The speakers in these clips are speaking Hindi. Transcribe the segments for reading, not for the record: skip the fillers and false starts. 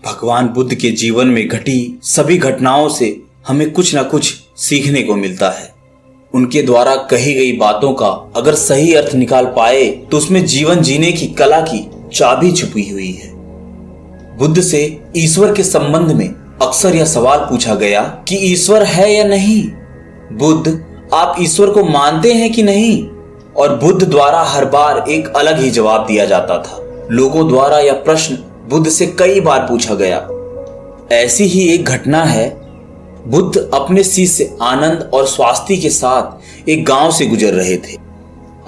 भगवान बुद्ध के जीवन में घटी सभी घटनाओं से हमें कुछ न कुछ सीखने को मिलता है। उनके द्वारा कही गई बातों का अगर सही अर्थ निकाल पाए तो उसमें जीवन जीने की कला की चाबी छुपी हुई है। बुद्ध से ईश्वर के संबंध में अक्सर यह सवाल पूछा गया कि ईश्वर है या नहीं। बुद्ध, आप ईश्वर को मानते हैं कि नहीं? और बुद्ध द्वारा हर बार एक अलग ही जवाब दिया जाता था। लोगों द्वारा यह प्रश्न बुद्ध से कई बार पूछा गया। ऐसी ही एक घटना है। बुद्ध अपने शिष्य आनंद और स्वास्थ्य के साथ एक गांव से गुजर रहे थे।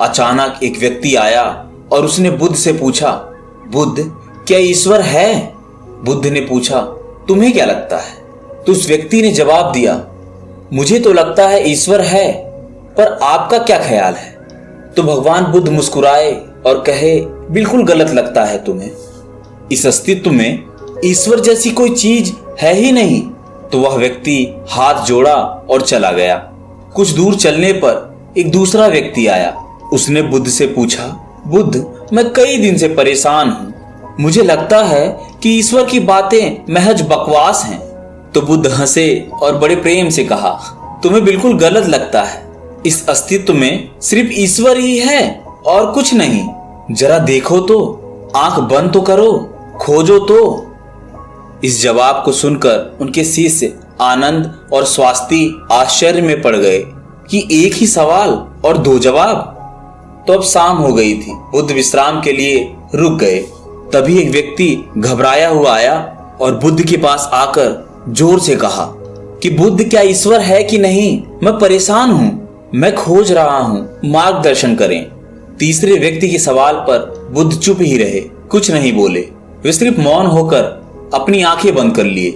अचानक एक व्यक्ति आया और उसने बुद्ध से पूछा, बुद्ध, क्या ईश्वर है? बुद्ध ने पूछा, तुम्हें क्या लगता है? तो उस व्यक्ति ने जवाब दिया, मुझे तो लगता है ईश्वर है, पर आपका क्या ख्याल है? तो भगवान बुद्ध मुस्कुराए और कहे, बिल्कुल गलत लगता है तुम्हें। इस अस्तित्व में ईश्वर जैसी कोई चीज है ही नहीं। तो वह व्यक्ति हाथ जोड़ा और चला गया। कुछ दूर चलने पर एक दूसरा व्यक्ति आया। उसने बुद्ध से पूछा, बुद्ध, मैं कई दिन से परेशान हूं। मुझे लगता है कि ईश्वर की बातें महज बकवास हैं। तो बुद्ध हंसे और बड़े प्रेम से कहा, तुम्हें बिल्कुल गलत लगता है। इस अस्तित्व में सिर्फ ईश्वर ही है और कुछ नहीं। जरा देखो तो, आंख बंद तो करो, खोजो तो। इस जवाब को सुनकर उनके शिष्य आनंद और स्वास्थ्य आश्चर्य में पड़ गए कि एक ही सवाल और दो जवाब। तो अब शाम हो गई थी। बुद्ध विश्राम के लिए रुक गए। तभी एक व्यक्ति घबराया हुआ आया और बुद्ध के पास आकर जोर से कहा कि बुद्ध, क्या ईश्वर है कि नहीं? मैं परेशान हूं, मैं खोज रहा हूं, मार्गदर्शन करें। तीसरे व्यक्ति के सवाल पर बुद्ध चुप ही रहे, कुछ नहीं बोले। वे सिर्फ मौन होकर अपनी आंखें बंद कर लिए।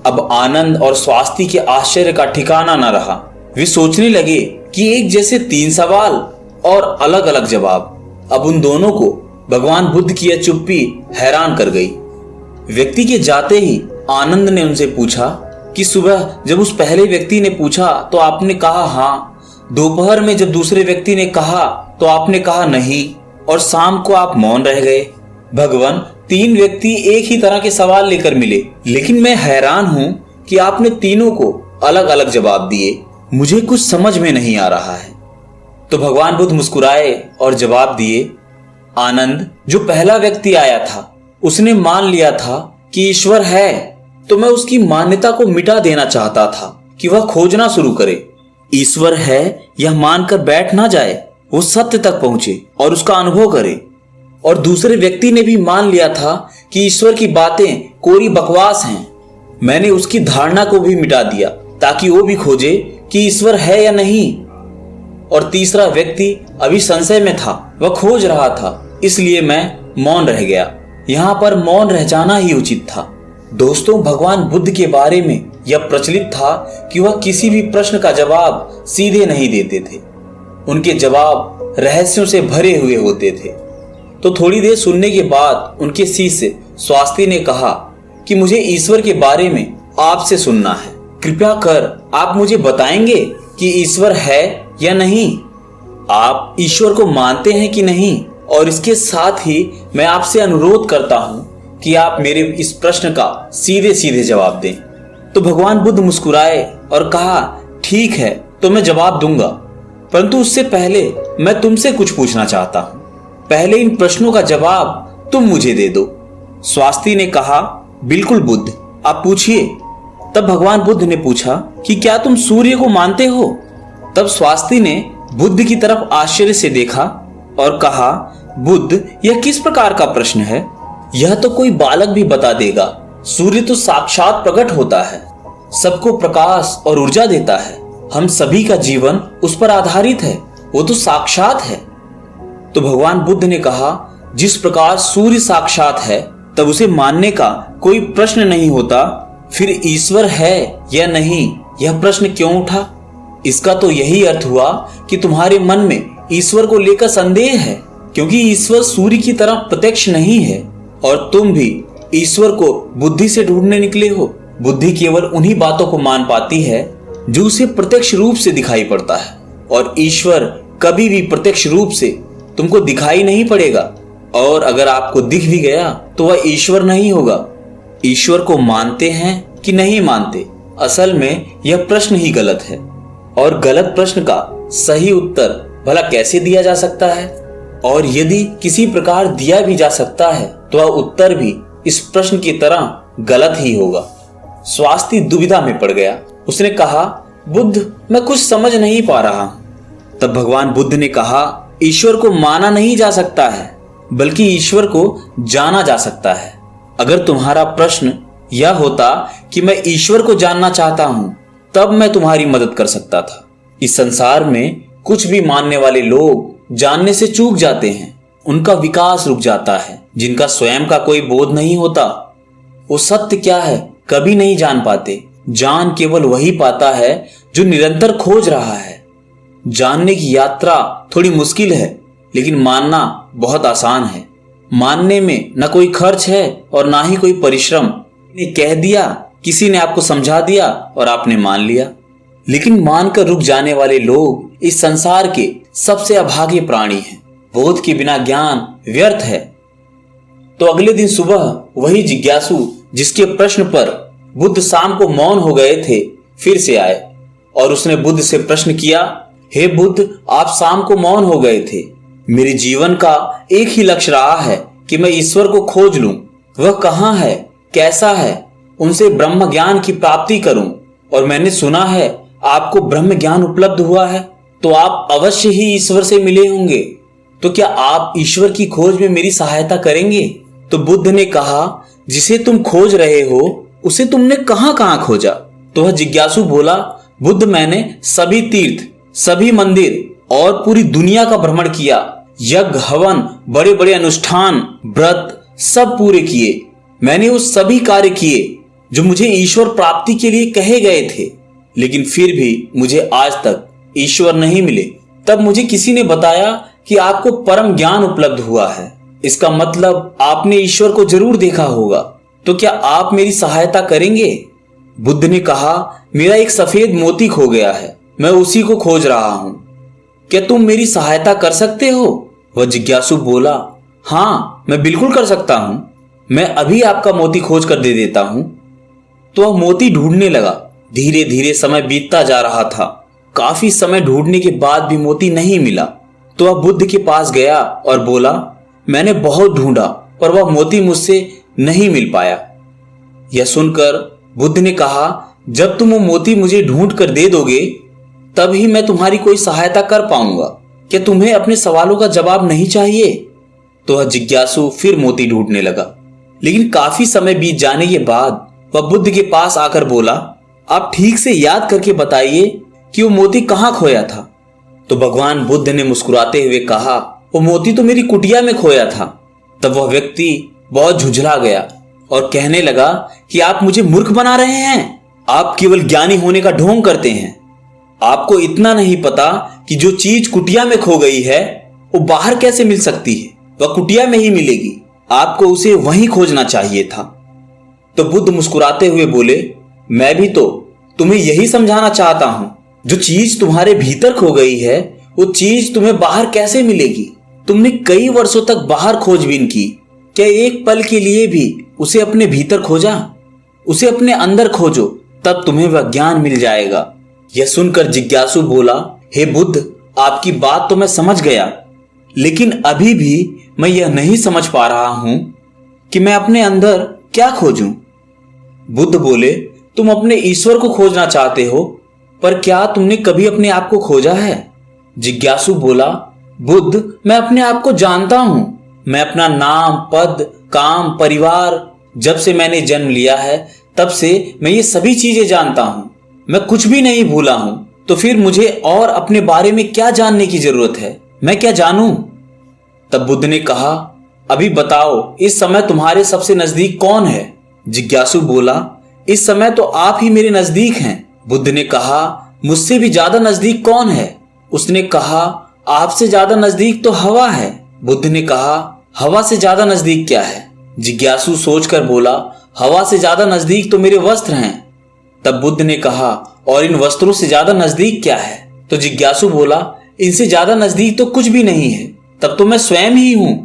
अब आनंद और स्वास्थ्य के आश्चर्य का ठिकाना न रहा। वे सोचने लगे कि एक जैसे तीन सवाल और अलग अलग जवाब। अब उन दोनों को भगवान बुद्ध की यह चुप्पी हैरान कर गई। व्यक्ति के जाते ही आनंद ने उनसे पूछा कि सुबह जब उस पहले व्यक्ति ने पूछा तो आपने कहा हाँ, दोपहर में जब दूसरे व्यक्ति ने कहा तो आपने कहा नहीं, और शाम को आप मौन रह गए। भगवान, तीन व्यक्ति एक ही तरह के सवाल लेकर मिले, लेकिन मैं हैरान हूं कि आपने तीनों को अलग अलग जवाब दिए। मुझे कुछ समझ में नहीं आ रहा है। तो भगवान बुद्ध मुस्कुराए और जवाब दिए, आनंद, जो पहला व्यक्ति आया था उसने मान लिया था कि ईश्वर है, तो मैं उसकी मान्यता को मिटा देना चाहता था कि वह खोजना शुरू करे। ईश्वर है यह मानकर बैठ ना जाए, वो सत्य तक पहुंचे और उसका अनुभव करे। और दूसरे व्यक्ति ने भी मान लिया था कि ईश्वर की बातें कोरी बकवास हैं। मैंने उसकी धारणा को भी मिटा दिया ताकि वो भी खोजे कि ईश्वर है या नहीं। और तीसरा व्यक्ति अभी संशय में था, वह खोज रहा था, इसलिए मैं मौन रह गया। यहाँ पर मौन रह जाना ही उचित था। दोस्तों, भगवान बुद्ध के बारे में यह प्रचलित था कि वह किसी भी प्रश्न का जवाब सीधे नहीं देते थे। उनके जवाब रहस्यों से भरे हुए होते थे। तो थोड़ी देर सुनने के बाद उनके शिष्य स्वास्थ्य ने कहा कि मुझे ईश्वर के बारे में आपसे सुनना है। कृपया कर आप मुझे बताएंगे कि ईश्वर है या नहीं? आप ईश्वर को मानते हैं कि नहीं? और इसके साथ ही मैं आपसे अनुरोध करता हूं कि आप मेरे इस प्रश्न का सीधे सीधे जवाब दें। तो भगवान बुद्ध मुस्कुराए और कहा, ठीक है, तो मैं जवाब दूंगा, परंतु उससे पहले मैं तुमसे कुछ पूछना चाहता हूं। पहले इन प्रश्नों का जवाब तुम मुझे दे दो। स्वास्थ्य ने कहा, बिल्कुल बुद्ध, आप पूछिए। तब भगवान बुद्ध ने पूछा कि क्या तुम सूर्य को मानते हो? तब स्वास्थ्य ने बुद्ध की तरफ आश्चर्य से देखा और कहा, बुद्ध, यह किस प्रकार का प्रश्न है? यह तो कोई बालक भी बता देगा। सूर्य तो साक्षात प्रकट होता है, सबको प्रकाश और ऊर्जा देता है। हम सभी का जीवन उस पर आधारित है, वो तो साक्षात है। तो भगवान बुद्ध ने कहा, जिस प्रकार सूर्य साक्षात है तब उसे मानने का कोई प्रश्न नहीं होता, फिर ईश्वर है या नहीं यह प्रश्न क्यों उठा? इसका तो यही अर्थ हुआ कि तुम्हारे मन में ईश्वर को लेकर संदेह है, क्योंकि ईश्वर सूर्य की तरह प्रत्यक्ष नहीं है और तुम भी ईश्वर को बुद्धि से ढूंढने निकले हो। बुद्धि केवल उन्हीं बातों को मान पाती है जो उसे प्रत्यक्ष रूप से दिखाई पड़ता है, और ईश्वर कभी भी प्रत्यक्ष रूप से तुमको दिखाई नहीं पड़ेगा, और अगर आपको दिख भी गया तो वह ईश्वर नहीं होगा। ईश्वर को मानते हैं कि नहीं मानते, असल में यह प्रश्न ही गलत है। और गलत प्रश्न का सही उत्तर भला कैसे दिया जा सकता है? और यदि किसी प्रकार दिया भी जा सकता है तो वह उत्तर भी इस प्रश्न की तरह गलत ही होगा। स्वास्थ्य दुविधा में पड़ गया। उसने कहा, बुद्ध, मैं कुछ समझ नहीं पा रहा। तब भगवान बुद्ध ने कहा, ईश्वर को माना नहीं जा सकता है, बल्कि ईश्वर को जाना जा सकता है। अगर तुम्हारा प्रश्न यह होता कि मैं ईश्वर को जानना चाहता हूं, तब मैं तुम्हारी मदद कर सकता था। इस संसार में कुछ भी मानने वाले लोग जानने से चूक जाते हैं। उनका विकास रुक जाता है। जिनका स्वयं का कोई बोध नहीं होता, वो सत्य क्या है कभी नहीं जान पाते। जान केवल वही पाता है जो निरंतर खोज रहा है। जानने की यात्रा थोड़ी मुश्किल है, लेकिन मानना बहुत आसान है। मानने में न कोई खर्च है और ना ही कोई परिश्रम। ने कह दिया, किसी ने आपको समझा दिया और आपने मान लिया। लेकिन मानकर रुक जाने वाले लोग इस संसार के सबसे अभागे प्राणी हैं। बोध के बिना ज्ञान व्यर्थ है। तो अगले दिन सुबह वही जिज्ञासु जिसके प्रश्न पर बुद्ध शाम को मौन हो गए थे, फिर से आए और उसने बुद्ध से प्रश्न किया, हे बुद्ध, आप शाम को मौन हो गए थे। मेरे जीवन का एक ही लक्ष्य रहा है कि मैं ईश्वर को खोज लूं। वह कहाँ है, कैसा है, उनसे ब्रह्म ज्ञान की प्राप्ति करूं। और मैंने सुना है आपको ब्रह्म ज्ञान उपलब्ध हुआ है, तो आप अवश्य ही ईश्वर से मिले होंगे। तो क्या आप ईश्वर की खोज में मेरी सहायता करेंगे? तो बुद्ध ने कहा, जिसे तुम खोज रहे हो उसे तुमने कहां कहां खोजा? तो वह जिज्ञासु बोला, बुद्ध, मैंने सभी तीर्थ, सभी मंदिर और पूरी दुनिया का भ्रमण किया। यज्ञ, हवन, बड़े बड़े अनुष्ठान, व्रत सब पूरे किए। मैंने वो सभी कार्य किए जो मुझे ईश्वर प्राप्ति के लिए कहे गए थे, लेकिन फिर भी मुझे आज तक ईश्वर नहीं मिले। तब मुझे किसी ने बताया कि आपको परम ज्ञान उपलब्ध हुआ है। इसका मतलब आपने ईश्वर को जरूर देखा होगा। तो क्या आप मेरी सहायता करेंगे? बुद्ध ने कहा, मेरा एक सफेद मोती खो गया है, मैं उसी को खोज रहा हूं। क्या तुम मेरी सहायता कर सकते हो? वह जिज्ञासु बोला, हाँ, मैं बिल्कुल कर सकता हूं। मैं अभी आपका मोती खोज कर दे देता हूं। तो वह मोती ढूंढने लगा। धीरे धीरे समय बीतता जा रहा था। काफी समय ढूंढने के बाद भी मोती नहीं मिला। तो वह बुद्ध के पास गया और बोला, मैंने बहुत ढूंढा पर वह मोती मुझसे नहीं मिल पाया। यह सुनकर बुद्ध ने कहा, जब तुम वो मोती मुझे ढूंढ कर दे दोगे, तभी मैं तुम्हारी कोई सहायता कर पाऊंगा। क्या तुम्हें अपने सवालों का जवाब नहीं चाहिए? तो वह जिज्ञासु फिर मोती ढूंढने लगा। लेकिन काफी समय बीत जाने के बाद वह बुद्ध के पास आकर बोला, आप ठीक से याद करके बताइए कि वो मोती कहाँ खोया था। तो भगवान बुद्ध ने मुस्कुराते हुए कहा, वो मोती तो मेरी कुटिया में खोया था। तब वह व्यक्ति बहुत झुंझला गया और कहने लगा कि आप मुझे मूर्ख बना रहे हैं। आप केवल ज्ञानी होने का ढोंग करते हैं। आपको इतना नहीं पता कि जो चीज कुटिया में खो गई है वो बाहर कैसे मिल सकती है। वह कुटिया में ही मिलेगी। आपको उसे वहीं खोजना चाहिए था। तो बुद्ध मुस्कुराते हुए बोले, मैं भी तो तुम्हें यही समझाना चाहता हूं। जो चीज तुम्हारे भीतर खो गई है वो चीज तुम्हें बाहर कैसे मिलेगी? तुमने कई वर्षों तक बाहर खोजबीन की, क्या एक पल के लिए भी उसे अपने भीतर खोजा? उसे अपने अंदर खोजो, तब तुम्हें वह ज्ञान मिल जाएगा। यह सुनकर जिज्ञासु बोला, हे बुद्ध, आपकी बात तो मैं समझ गया, लेकिन अभी भी मैं यह नहीं समझ पा रहा हूं कि मैं अपने अंदर क्या खोजूं। बुद्ध बोले, तुम अपने ईश्वर को खोजना चाहते हो, पर क्या तुमने कभी अपने आप को खोजा है? जिज्ञासु बोला, बुद्ध, मैं अपने आप को जानता हूं। मैं अपना नाम, पद, काम, परिवार, जब से मैंने जन्म लिया है तब से मैं ये सभी चीजें जानता हूं। मैं कुछ भी नहीं भूला हूं। तो फिर मुझे और अपने बारे में क्या जानने की जरूरत है? मैं क्या जानूं? तब बुद्ध ने कहा, अभी बताओ, इस समय तुम्हारे सबसे नजदीक कौन है? जिज्ञासु बोला, इस समय तो आप ही मेरे नजदीक हैं। बुद्ध ने कहा, मुझसे भी ज्यादा नजदीक कौन है? उसने कहा, आपसे ज्यादा नजदीक तो हवा है। बुद्ध ने कहा, हवा से ज्यादा नजदीक क्या है? जिज्ञासु सोचकर बोला, हवा से ज्यादा नजदीक तो मेरे वस्त्र हैं। तब बुद्ध ने कहा, और इन वस्त्रों से ज्यादा नजदीक क्या है? तो जिज्ञासु बोला, इनसे ज्यादा नजदीक तो कुछ भी नहीं है, तब तो मैं स्वयं ही हूं।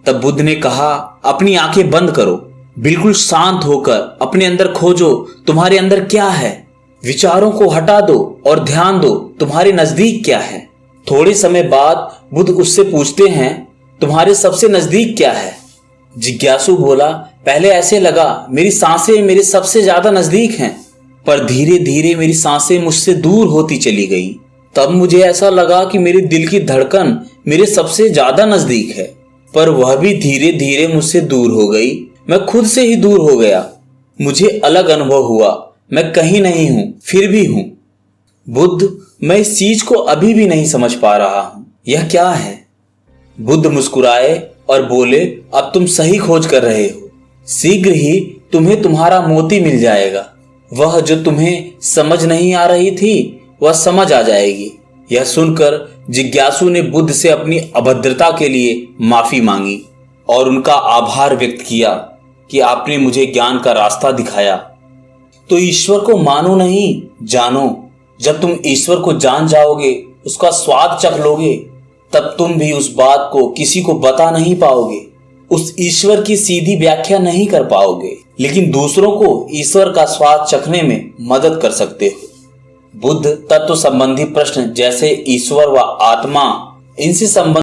तब बुद्ध ने कहा, अपनी आंखें बंद करो। बिल्कुल शांत होकर अपने अंदर खोजो तुम्हारे अंदर क्या है। विचारों को हटा दो और ध्यान दो तुम्हारे नजदीक क्या है। थोड़े समय बाद बुद्ध उससे पूछते हैं, तुम्हारे सबसे नजदीक क्या है? जिज्ञासु बोला, पहले ऐसे लगा मेरी सांसें मेरे सबसे ज्यादा नजदीक हैं, पर धीरे धीरे मेरी सांसें मुझसे दूर होती चली गई। तब मुझे ऐसा लगा कि मेरे दिल की धड़कन मेरे सबसे ज्यादा नजदीक है, पर वह भी धीरे धीरे मुझसे दूर हो गई। मैं खुद से ही दूर हो गया। मुझे अलग अनुभव हुआ, मैं कहीं नहीं हूं फिर भी हूं। बुद्ध, मैं इस चीज को अभी भी नहीं समझ पा रहा हूं, यह क्या है? बुद्ध मुस्कुराए और बोले, अब तुम सही खोज कर रहे हो। शीघ्र ही तुम्हें तुम्हारा मोती मिल जाएगा। वह जो तुम्हें समझ नहीं आ रही थी वह समझ आ जाएगी। यह सुनकर जिज्ञासु ने बुद्ध से अपनी अभद्रता के लिए माफी मांगी और उनका आभार व्यक्त किया कि आपने मुझे ज्ञान का रास्ता दिखाया। तो ईश्वर को मानो नहीं, जानो। जब तुम ईश्वर को जान जाओगे, उसका स्वाद चख लोगे, तब तुम भी उस बात को किसी को बता नहीं पाओगे। उस ईश्वर की सीधी व्याख्या नहीं कर पाओगे, लेकिन दूसरों को ईश्वर का स्वाद चखने में मदद कर सकते हो। बुद्ध तत्व संबंधी प्रश्न जैसे ईश्वर व आत्मा, इनसे संबंधित